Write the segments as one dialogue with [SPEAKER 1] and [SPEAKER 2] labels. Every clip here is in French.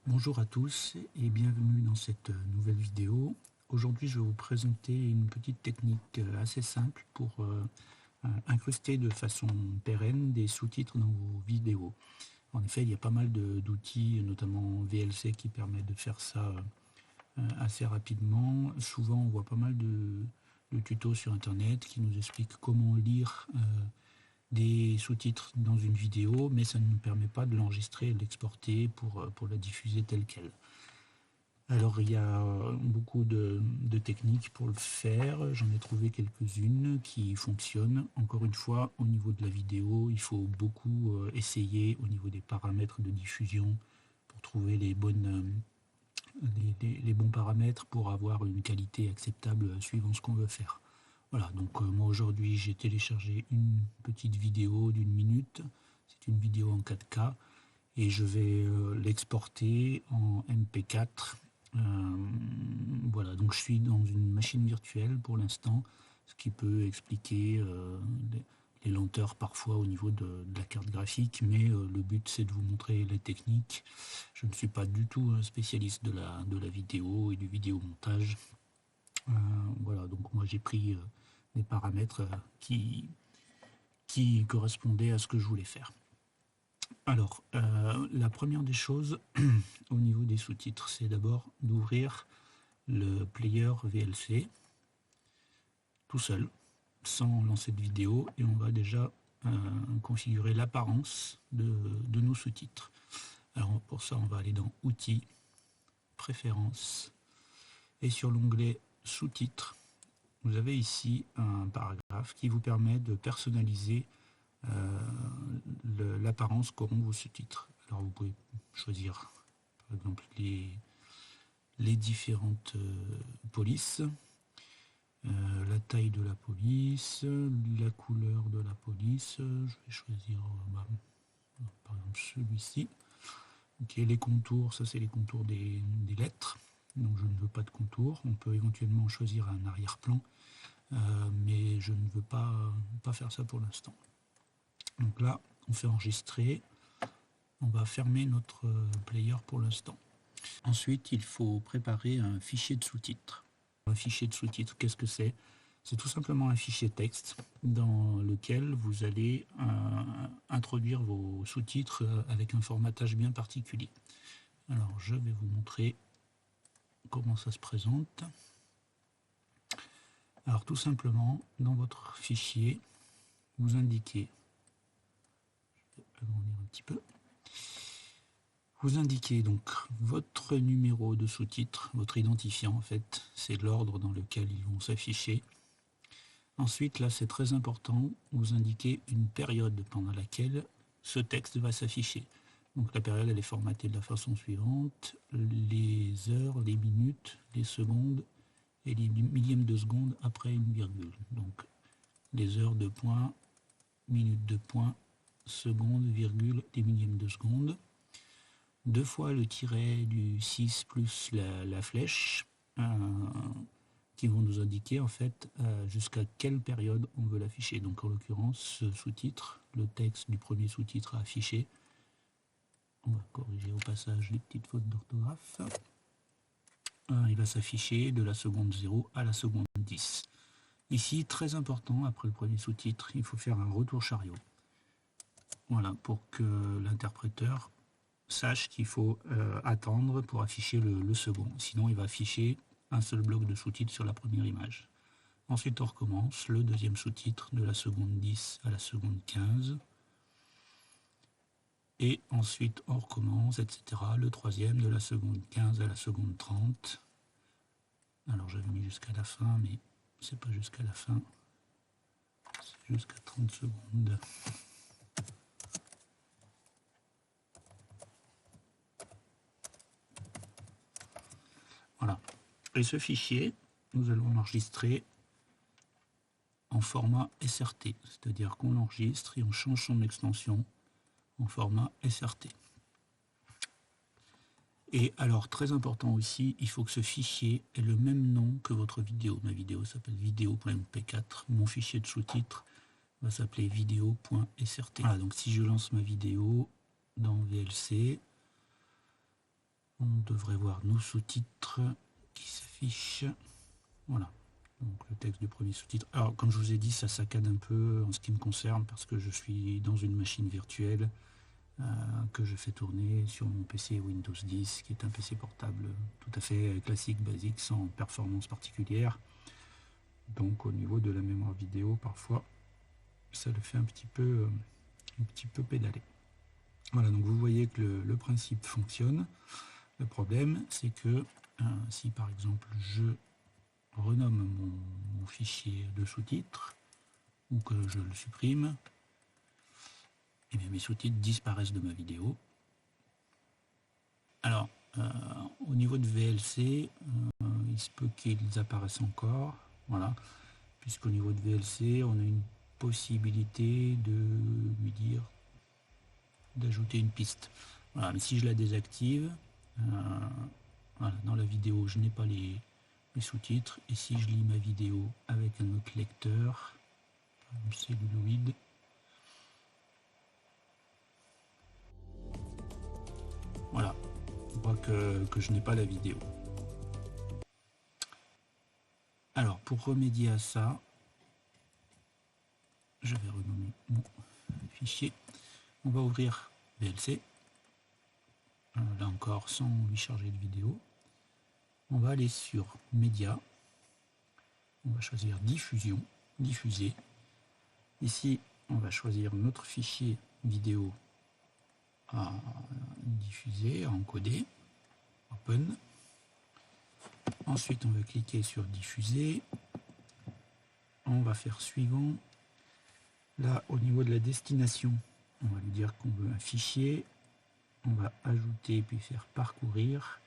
[SPEAKER 1] Bonjour à tous et bienvenue dans cette nouvelle vidéo. Aujourd'hui, je vais vous présenter une petite technique assez simple pour incruster de façon pérenne des sous-titres dans vos vidéos. En effet, il y a pas mal d'outils, notamment VLC, qui permettent de faire ça assez rapidement. Souvent, on voit pas mal de tutos sur Internet qui nous expliquent comment lire des sous-titres dans une vidéo, mais ça ne nous permet pas de l'enregistrer et de l'exporter pour la diffuser telle qu'elle. Alors il y a beaucoup de techniques pour le faire, j'en ai trouvé quelques-unes qui fonctionnent. Encore une fois, au niveau de la vidéo, il faut beaucoup essayer au niveau des paramètres de diffusion pour trouver les bons paramètres pour avoir une qualité acceptable suivant ce qu'on veut faire. Voilà, donc moi aujourd'hui j'ai téléchargé une petite vidéo d'une minute, c'est une vidéo en 4K et je vais l'exporter en MP4. Voilà, donc je suis dans une machine virtuelle pour l'instant, ce qui peut expliquer les lenteurs parfois au niveau de la carte graphique, mais le but c'est de vous montrer les techniques. Je ne suis pas du tout un spécialiste de la vidéo et du vidéomontage. Voilà, donc moi j'ai pris des paramètres qui correspondaient à ce que je voulais faire. Alors, la première des choses au niveau des sous-titres, c'est d'abord d'ouvrir le player VLC tout seul, sans lancer de vidéo, et on va déjà configurer l'apparence de nos sous-titres. Alors pour ça, on va aller dans Outils, Préférences, et sur l'onglet Sous-titres, vous avez ici un paragraphe qui vous permet de personnaliser l'apparence qu'auront vos sous-titres. Alors vous pouvez choisir par exemple les différentes polices, la taille de la police, la couleur de la police. Je vais choisir par exemple celui-ci. Okay, les contours, ça c'est les contours des lettres. Donc je ne veux pas de contours. On peut éventuellement choisir un arrière-plan, mais je ne veux pas faire ça pour l'instant. Donc là, on fait enregistrer. On va fermer notre player pour l'instant. Ensuite, il faut préparer un fichier de sous-titres. Un fichier de sous-titres, qu'est-ce que c'est? C'est tout simplement un fichier texte dans lequel vous allez introduire vos sous-titres avec un formatage bien particulier. Alors, je vais vous montrer comment ça se présente. Alors, tout simplement, dans votre fichier, vous indiquez, je vais agrandir un petit peu, vous indiquez donc votre numéro de sous-titre, votre identifiant en fait, c'est l'ordre dans lequel ils vont s'afficher. Ensuite, là c'est très important, vous indiquez une période pendant laquelle ce texte va s'afficher. Donc la période elle est formatée de la façon suivante, les heures, les minutes, les secondes et les millièmes de seconde après une virgule. Donc les heures de point, minutes de point, secondes, virgule, des millièmes de seconde. 2 fois le tiret du 6 plus la flèche qui vont nous indiquer en fait jusqu'à quelle période on veut l'afficher. Donc en l'occurrence ce sous-titre, le texte du premier sous-titre à afficher, on va corriger au passage les petites fautes d'orthographe, il va s'afficher de la seconde 0 à la seconde 10. Ici, très important, après le premier sous-titre, il faut faire un retour chariot. Voilà, pour que l'interpréteur sache qu'il faut attendre pour afficher le second. Sinon, il va afficher un seul bloc de sous-titres sur la première image. Ensuite, on recommence le deuxième sous-titre de la seconde 10 à la seconde 15. Et ensuite, on recommence, etc. Le troisième de la seconde 15 à la seconde 30. Alors, j'avais mis jusqu'à la fin, mais c'est pas jusqu'à la fin. C'est jusqu'à 30 secondes. Voilà. Et ce fichier, nous allons l'enregistrer en format SRT, c'est-à-dire qu'on l'enregistre et on change son extension en format SRT. Et alors, très important aussi, il faut que ce fichier ait le même nom que votre vidéo. Ma vidéo s'appelle vidéo.mp4, mon fichier de sous-titres va s'appeler vidéo.srt. Voilà, donc si je lance ma vidéo dans VLC, On devrait voir nos sous-titres qui s'affichent. Voilà, donc le texte du premier sous-titre. Alors comme je vous ai dit, ça saccade un peu en ce qui me concerne parce que je suis dans une machine virtuelle que je fais tourner sur mon PC Windows 10, qui est un PC portable tout à fait classique, basique, sans performance particulière. Donc au niveau de la mémoire vidéo, parfois, ça le fait un petit peu pédaler. Voilà, donc vous voyez que le principe fonctionne. Le problème, c'est que si par exemple je renomme mon fichier de sous-titres ou que je le supprime, et bien mes sous-titres disparaissent de ma vidéo. Alors, au niveau de VLC, il se peut qu'ils apparaissent encore, voilà, puisqu'au niveau de VLC, on a une possibilité de lui dire d'ajouter une piste. Voilà, mais si je la désactive, voilà, dans la vidéo, je n'ai pas les sous-titres, et si je lis ma vidéo avec un autre lecteur, un celluloïd, voilà, on voit que je n'ai pas la vidéo. Alors, pour remédier à ça, je vais renommer mon fichier. On va ouvrir VLC, là encore sans lui charger de vidéo. On va aller sur Média, on va choisir Diffusion, Diffuser. Ici, on va choisir notre fichier vidéo à diffuser, à encoder, Open. Ensuite, on va cliquer sur Diffuser. On va faire suivant. Là, au niveau de la destination, on va lui dire qu'on veut un fichier. On va ajouter puis faire parcourir.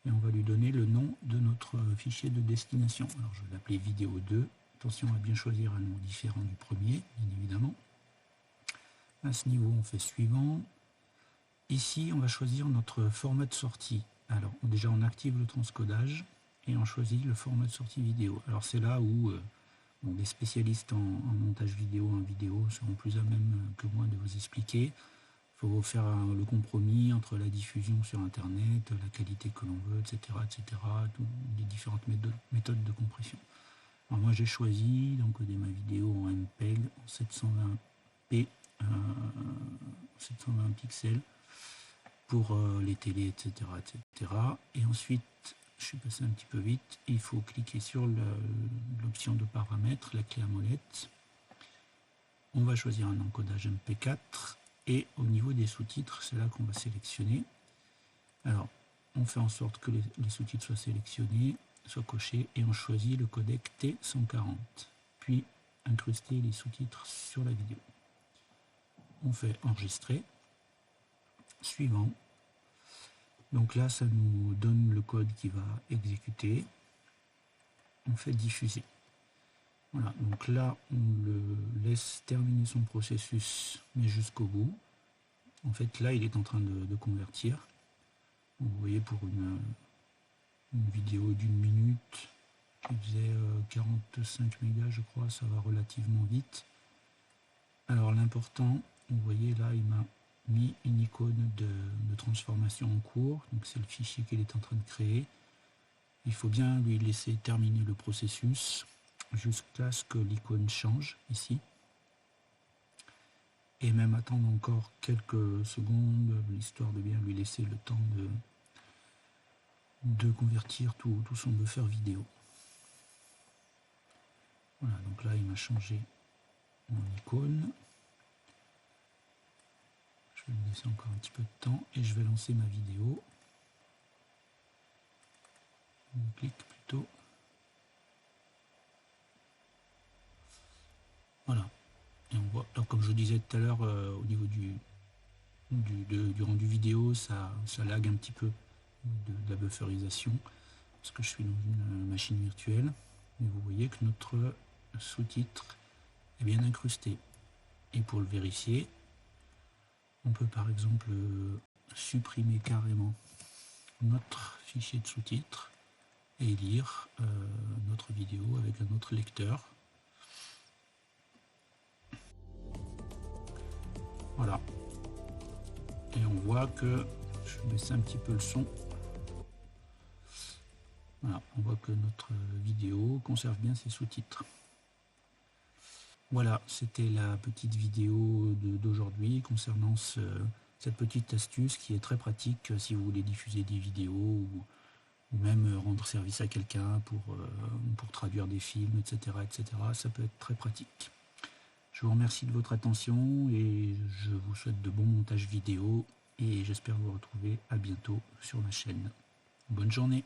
[SPEAKER 1] Et on va lui donner le nom de notre fichier de destination. Alors, je vais l'appeler vidéo 2. Attention à bien choisir un nom différent du premier, bien évidemment. À ce niveau, on fait suivant. Ici, on va choisir notre format de sortie. Alors, déjà, on active le transcodage et on choisit le format de sortie vidéo. Alors, c'est là où les spécialistes en montage vidéo, en vidéo, seront plus à même que moi de vous expliquer. Il faut faire le compromis entre la diffusion sur Internet, la qualité que l'on veut, etc., etc., toutes les différentes méthodes de compression. Alors moi, j'ai choisi d'encoder ma vidéo en MPEG, en 720p, 720 pixels, pour les télés, etc., etc. Et ensuite, je suis passé un petit peu vite, il faut cliquer sur l'option de paramètres, la clé à molette. On va choisir un encodage MP4 et au niveau des sous-titres, c'est là qu'on va sélectionner. Alors, on fait en sorte que les sous-titres soient sélectionnés, soient cochés et on choisit le codec T140. Puis, incruster les sous-titres sur la vidéo. On fait enregistrer. Suivant. Donc là, ça nous donne le code qui va exécuter. On fait diffuser. Voilà, donc là, on le laisse terminer son processus, mais jusqu'au bout. En fait, là, il est en train de convertir. Vous voyez, pour une vidéo d'une minute qui faisait 45 mégas, je crois, ça va relativement vite. Alors, l'important, vous voyez, là, il m'a mis une icône de transformation en cours. Donc, c'est le fichier qu'il est en train de créer. Il faut bien lui laisser terminer le processus jusqu'à ce que l'icône change ici, et même attendre encore quelques secondes, histoire de bien lui laisser le temps de convertir tout son buffer vidéo. Voilà, donc là il m'a changé mon icône. Je vais lui laisser encore un petit peu de temps et je vais lancer ma vidéo. On clique plutôt. Voilà, et on voit, alors comme je disais tout à l'heure, au niveau du rendu vidéo, ça lag un petit peu de la bufferisation, parce que je suis dans une machine virtuelle, et vous voyez que notre sous-titre est bien incrusté. Et pour le vérifier, on peut par exemple supprimer carrément notre fichier de sous-titres et lire notre vidéo avec un autre lecteur. Voilà. Et on voit que je vais baisser un petit peu le son. voit que notre vidéo conserve bien ses sous-titres. Voilà, c'était la petite vidéo d'aujourd'hui concernant cette petite astuce qui est très pratique si vous voulez diffuser des vidéos ou même rendre service à quelqu'un pour traduire des films, etc., etc. Ça peut être très pratique. Je vous remercie de votre attention et je vous souhaite de bons montages vidéo et j'espère vous retrouver à bientôt sur ma chaîne. Bonne journée.